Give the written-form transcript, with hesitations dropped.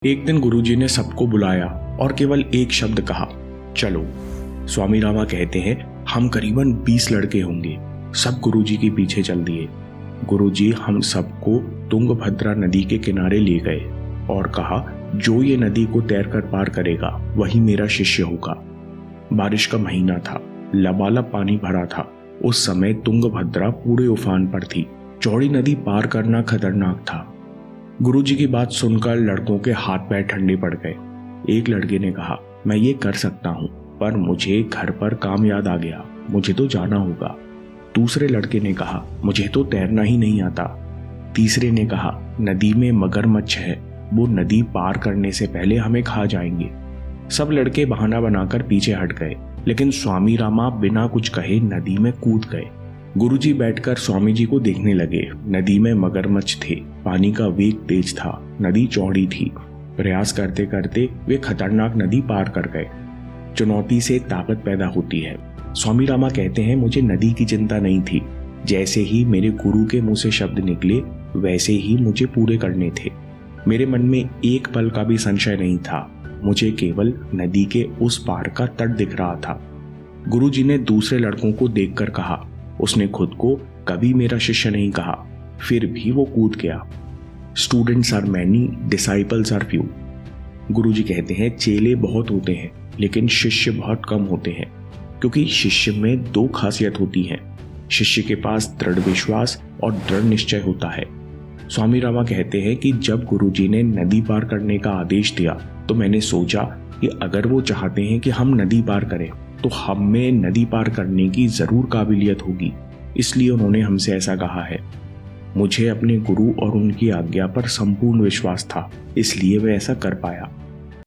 एक दिन गुरुजी ने सबको बुलाया और केवल एक शब्द कहा, चलो। स्वामी रामा कहते हैं, हम करीबन 20 लड़के होंगे। सब गुरुजी के पीछे चल दिए। गुरुजी हम सबको तुंगभद्रा नदी के किनारे ले गए और कहा, जो ये नदी को तैरकर पार करेगा वही मेरा शिष्य होगा। बारिश का महीना था, लबालब पानी भरा था। उस समय तुंगभद्रा पूरे उफान पर थी। चौड़ी नदी पार करना खतरनाक था। गुरुजी की बात सुनकर लड़कों के हाथ पैर ठंडे पड़ गए। एक लड़के ने कहा, मैं ये कर सकता हूँ, पर मुझे घर पर काम याद आ गया, मुझे तो जाना होगा। दूसरे लड़के ने कहा, मुझे तो तैरना ही नहीं आता। तीसरे ने कहा, नदी में मगरमच्छ है, वो नदी पार करने से पहले हमें खा जाएंगे। सब लड़के बहाना बनाकर पीछे हट गए, लेकिन स्वामी रामा बिना कुछ कहे नदी में कूद गए। गुरुजी बैठकर स्वामी जी को देखने लगे। नदी में मगरमच्छ थे, पानी का वेग तेज था, नदी चौड़ी थी। प्रयास करते करते वे खतरनाक नदी पार कर गए। चुनौती से ताकत पैदा होती है। स्वामी रामा कहते हैं, मुझे नदी की चिंता नहीं थी। जैसे ही मेरे गुरु के मुंह से शब्द निकले वैसे ही मुझे पूरे करने थे। मेरे मन में एक पल का भी संशय नहीं था। मुझे केवल नदी के उस पार का तट दिख रहा था। गुरुजी ने दूसरे लड़कों को देखकर कहा, उसने खुद को कभी मेरा शिष्य नहीं कहा, फिर भी वो कूद गया। Students are many, disciples are few. गुरुजी कहते हैं, चेले बहुत होते हैं लेकिन शिष्य बहुत कम होते हैं, क्योंकि शिष्य में दो खासियत होती हैं। शिष्य के पास दृढ़ विश्वास और दृढ़ निश्चय होता है। स्वामी रामा कहते हैं कि जब गुरुजी ने नदी पार करने का आदेश दिया तो मैंने सोचा कि अगर वो चाहते हैं कि हम नदी पार करें तो हम में नदी पार करने की जरूर काबिलियत होगी, इसलिए उन्होंने हमसे ऐसा कहा है। मुझे अपने गुरु और उनकी आज्ञा पर संपूर्ण विश्वास था, इसलिए वे ऐसा कर पाया।